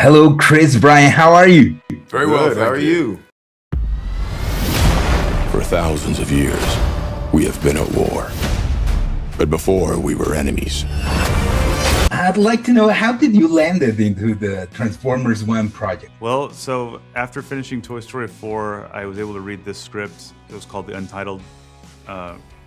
Hello, Chris, Brian, how are you? Very well, how are you? For thousands of years, we have been at war. But before, we were enemies. I'd like to know, how did you land into the Transformers 1 project? Well, so after finishing Toy Story 4, I was able to read this script. It was called the Untitled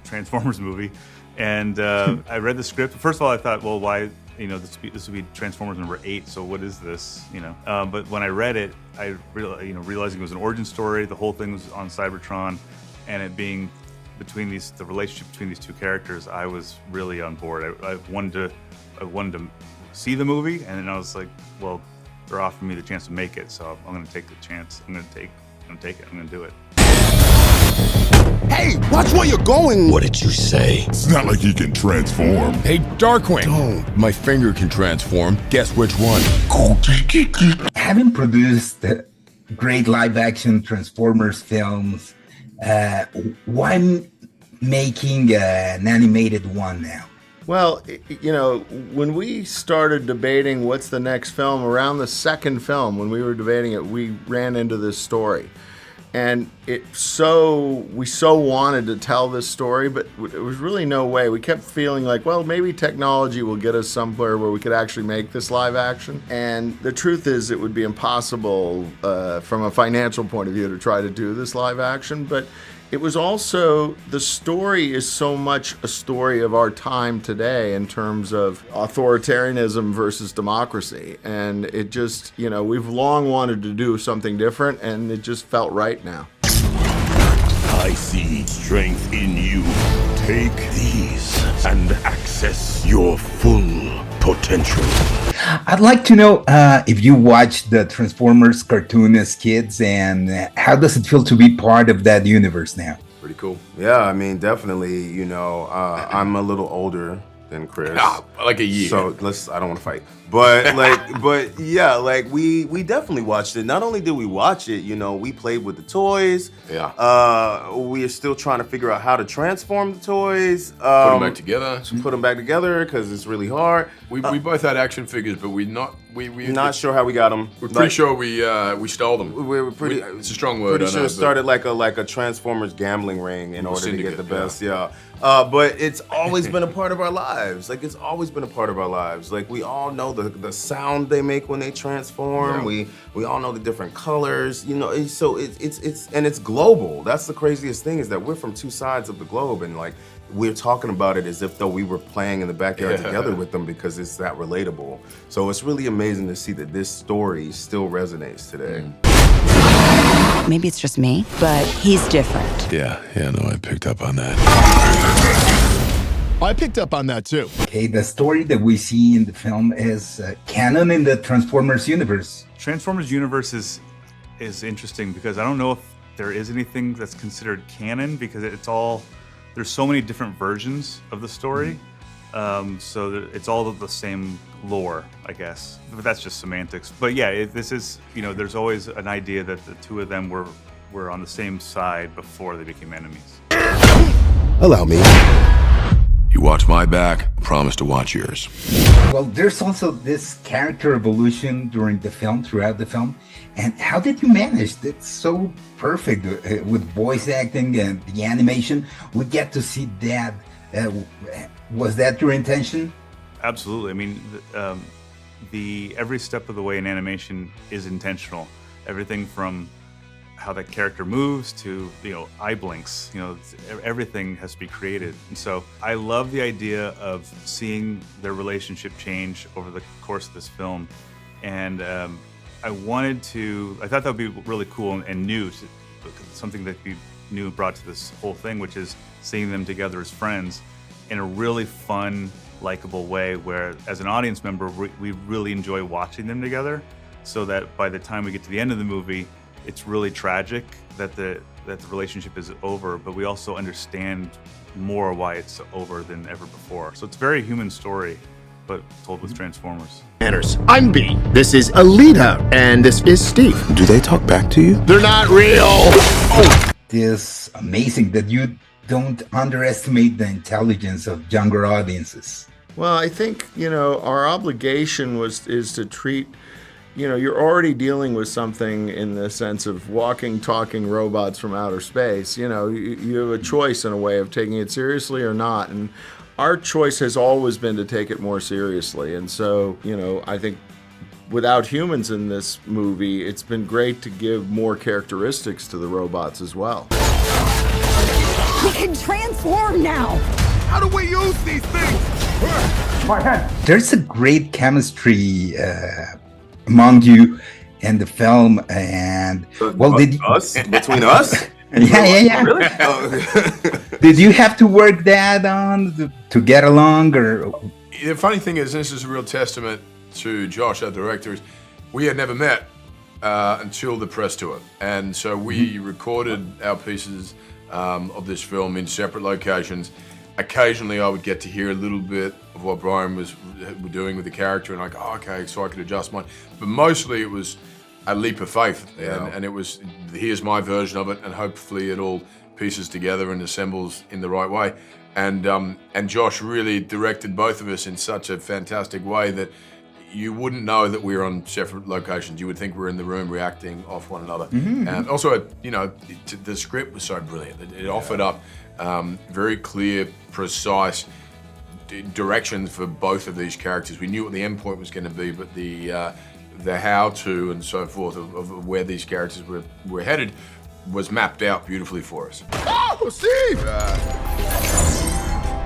Transformers movie. And I read the script. First of all, I thought, well, why, this would be Transformers number 8, so what is this, But when I read it, I realizing it was an origin story, the whole thing was on Cybertron, and it being the relationship between these two characters, I was really on board. I wanted to see the movie, and then I was like, well, they're offering me the chance to make it, so I'm gonna take the chance. I'm gonna take it, I'm gonna do it. Hey, watch where you're going! What did you say? It's not like he can transform. Hey, Darkwing! Don't. My finger can transform. Guess which one? Having produced great live-action Transformers films, why making an animated one now? Well, when we started debating what's the next film, around the second film, when we were debating it, we ran into this story. And we so wanted to tell this story, but there was really no way. We kept feeling like, well, maybe technology will get us somewhere where we could actually make this live action. And the truth is, it would be impossible from a financial point of view to try to do this live action. But it was also, the story is so much a story of our time today in terms of authoritarianism versus democracy. And it just, we've long wanted to do something different, and it just felt right now. I see strength in you. Take these and access your full potential. I'd like to know if you watched the Transformers cartoon as kids, and how does it feel to be part of that universe now? Pretty cool. Yeah, I mean, definitely, I'm a little older than Chris. Like a year. So I don't want to fight. But we definitely watched it. Not only did we watch it, we played with the toys. Yeah. We are still trying to figure out how to transform the toys. Put them back together. Put them back together because it's really hard. We both had action figures, but we're not sure how we got them. We're pretty sure we stole them. We were pretty. It's a strong word. Pretty sure it started like a Transformers gambling ring in order to get the best. Yeah. But it's always been a part of our lives. Like, it's always been a part of our lives. Like, we all know the sound they make when they transform. Yeah. We all know the different colors. So it's global. That's the craziest thing, is that we're from two sides of the globe, and like, we're talking about it as if though we were playing in the backyard together with them, because it's that relatable. So it's really amazing to see that this story still resonates today. Maybe it's just me, but he's different. Yeah, no, I picked up on that. I picked up on that too. Okay, the story that we see in the film is canon in the Transformers universe. Transformers universe is interesting because I don't know if there is anything that's considered canon, because there's so many different versions of the story. So it's all the same lore, I guess. But that's just semantics. But yeah, this is, there's always an idea that the two of them were on the same side before they became enemies. Allow me. You watch my back, promise to watch yours. Well, there's also this character evolution throughout the film. And how did you manage? It's so perfect with voice acting and the animation. We get to see that. Was that your intention? Absolutely. I mean, every step of the way in animation is intentional. Everything from how that character moves to eye blinks. Everything has to be created. And so I love the idea of seeing their relationship change over the course of this film. And I thought that would be really cool and new, something that we knew brought to this whole thing, which is seeing them together as friends in a really fun, likable way, where as an audience member, we really enjoy watching them together, so that by the time we get to the end of the movie, it's really tragic that the relationship is over, but we also understand more why it's over than ever before. So it's a very human story, but told with Transformers. Manners. I'm B. This is Alita, and this is Steve. Do they talk back to you? They're not real. Oh. It's amazing that you don't underestimate the intelligence of younger audiences. Well, I think, our obligation is to treat, you know, you're already dealing with something in the sense of walking, talking robots from outer space. You know, you have a choice in a way of taking it seriously or not. And our choice has always been to take it more seriously. And so, you know, I think without humans in this movie, it's been great to give more characteristics to the robots as well. We can transform now! How do we use these things? My head! There's a great chemistry among you in the film, and well, did us between us? yeah. Really? Did you have to work that on to get along, or? The funny thing is, this is a real testament to Josh, our director. Is we had never met until the press tour, and so we recorded our pieces of this film in separate locations. Occasionally, I would get to hear a little bit of what Brian was doing with the character, and I go, oh, okay, so I could adjust mine. But mostly, it was a leap of faith, and it was, here's my version of it, and hopefully it all pieces together and assembles in the right way. And Josh really directed both of us in such a fantastic way that you wouldn't know that we were on separate locations. You would think we were in the room reacting off one another. And also, you know, the script was so brilliant. It offered up very clear, precise directions for both of these characters. We knew what the end point was going to be, but the how-to and so forth of where these characters were headed was mapped out beautifully for us. Oh, Steve!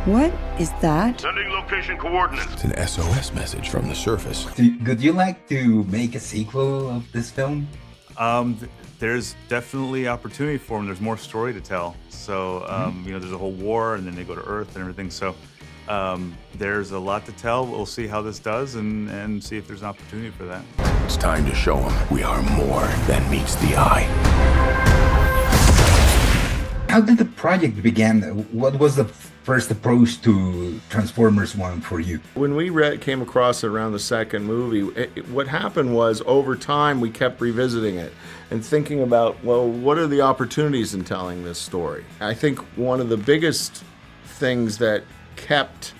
What is that? Sending location coordinates. It's an SOS message from the surface. Would you like to make a sequel of this film? There's definitely opportunity for them. There's more story to tell. So, you know, there's a whole war, and then they go to Earth and everything. So, there's a lot to tell. We'll see how this does and see if there's an opportunity for that. It's time to show them we are more than meets the eye. How did the project begin? What was the first approach to Transformers 1 for you? When we came across it around the second movie, what happened was over time we kept revisiting it and thinking about, well, what are the opportunities in telling this story? I think one of the biggest things that kept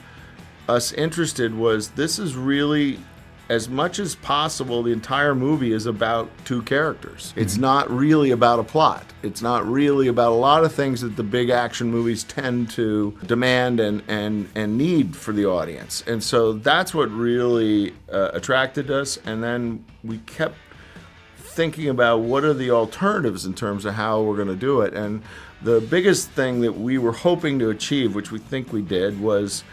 us interested was this is really, as much as possible, the entire movie is about two characters. It's not really about a plot. It's not really about a lot of things that the big action movies tend to demand and need for the audience. And so that's what really attracted us. And then we kept thinking about what are the alternatives in terms of how we're going to do it. And the biggest thing that we were hoping to achieve, which we think we did, was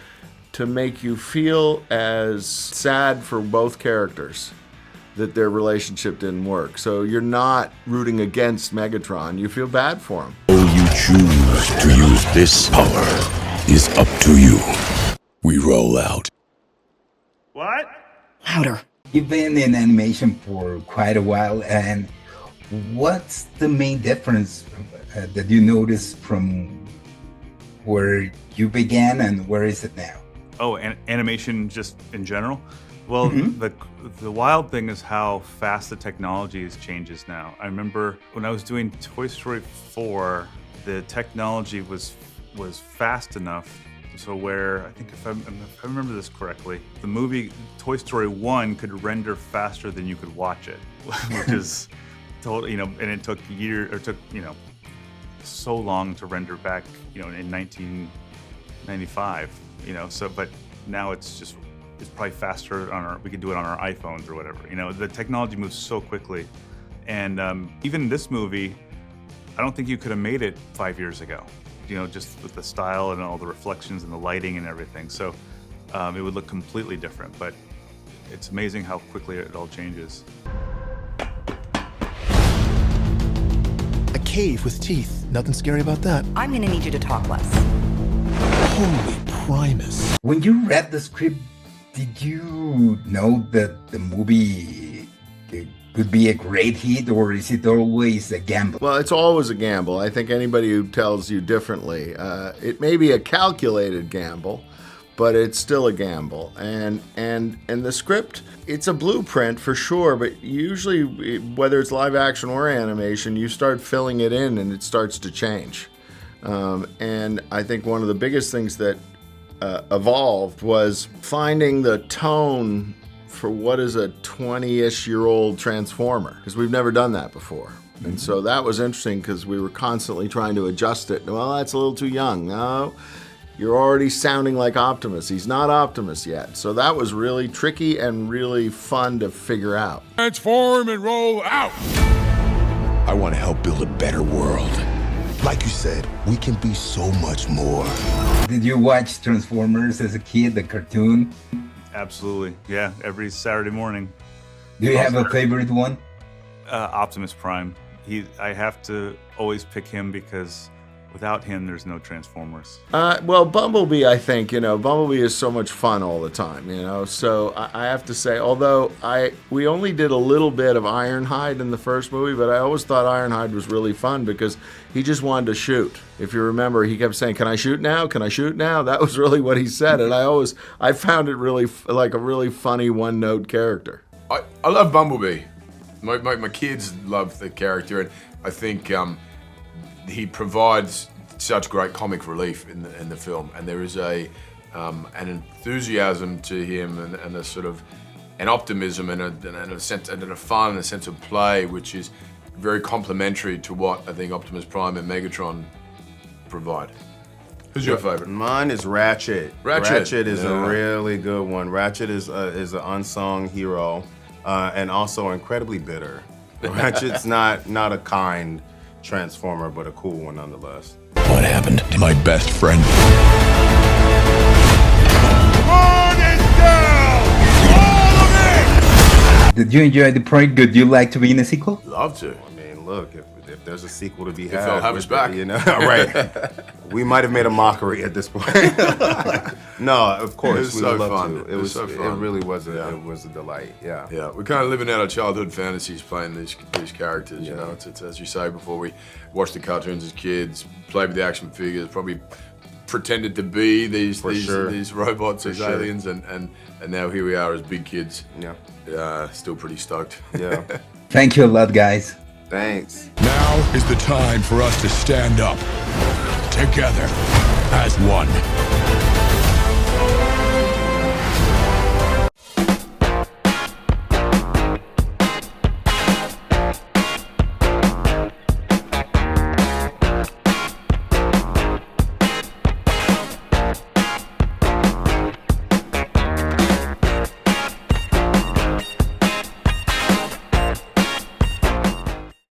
to make you feel as sad for both characters that their relationship didn't work. So you're not rooting against Megatron, you feel bad for him. How you choose to use this power is up to you. We roll out. What? Louder. You've been in animation for quite a while, and what's the main difference that you notice from where you began and where is it now? Oh, animation just in general? Well, the wild thing is how fast the technology changes now. I remember when I was doing Toy Story 4, the technology was fast enough so where, I think if I remember this correctly, the movie Toy Story 1 could render faster than you could watch it, which is totally, you know, and it took so long to render back, you know, in 1995. You know, so, but now it's probably faster we could do it on our iPhones or whatever. You know, the technology moves so quickly. And even this movie, I don't think you could have made it 5 years ago, you know, just with the style and all the reflections and the lighting and everything. So it would look completely different, but it's amazing how quickly it all changes. A cave with teeth. Nothing scary about that. I'm gonna need you to talk less. Holy Primus. When you read the script, did you know that the movie could be a great hit, or is it always a gamble? Well, it's always a gamble. I think anybody who tells you differently, it may be a calculated gamble, but it's still a gamble. And the script, it's a blueprint for sure, but usually, whether it's live action or animation, you start filling it in and it starts to change. And I think one of the biggest things that evolved was finding the tone for what is a 20-ish-year-old Transformer, because we've never done that before. And so that was interesting because we were constantly trying to adjust it. Well, that's a little too young. No, you're already sounding like Optimus. He's not Optimus yet. So that was really tricky and really fun to figure out. Transform and roll out. I want to help build a better world. Like you said, we can be so much more. Did you watch Transformers as a kid, the cartoon? Absolutely, yeah. Every Saturday morning. Do you have a favorite one? Optimus Prime. I have to always pick him because without him, there's no Transformers. Well, Bumblebee, I think, Bumblebee is so much fun all the time, So I have to say, although we only did a little bit of Ironhide in the first movie, but I always thought Ironhide was really fun because he just wanted to shoot. If you remember, he kept saying, "Can I shoot now? Can I shoot now?" That was really what he said, and I found it really like a really funny one-note character. I love Bumblebee. My kids love the character, and I think he provides such great comic relief in the film, and there is an enthusiasm to him and a sort of an optimism and a sense and a fun and a sense of play, which is very complementary to what I think Optimus Prime and Megatron provide. Who's your favorite? Mine is Ratchet. Ratchet is a really good one. Ratchet is an unsung hero, and also incredibly bitter. Ratchet's not a kind Transformer, but a cool one nonetheless. What happened to my best friend? Burn it down! All of it! Did you enjoy the project? Would you like to be in a sequel? Love to. I mean, look, if there's a sequel to be If had, they'll have us back. Right? We might have made a mockery at this point. No, of course, we would love to. It was so fun. It really was a delight. Yeah. Yeah, we're kind of living out our childhood fantasies playing these characters. You know, it's as you say before we watched the cartoons as kids, played with the action figures, probably pretended to be these robots, these aliens, and now here we are as big kids. Yeah. Still pretty stoked. Yeah. Thank you a lot, guys. Thanks. Now is the time for us to stand up together as one.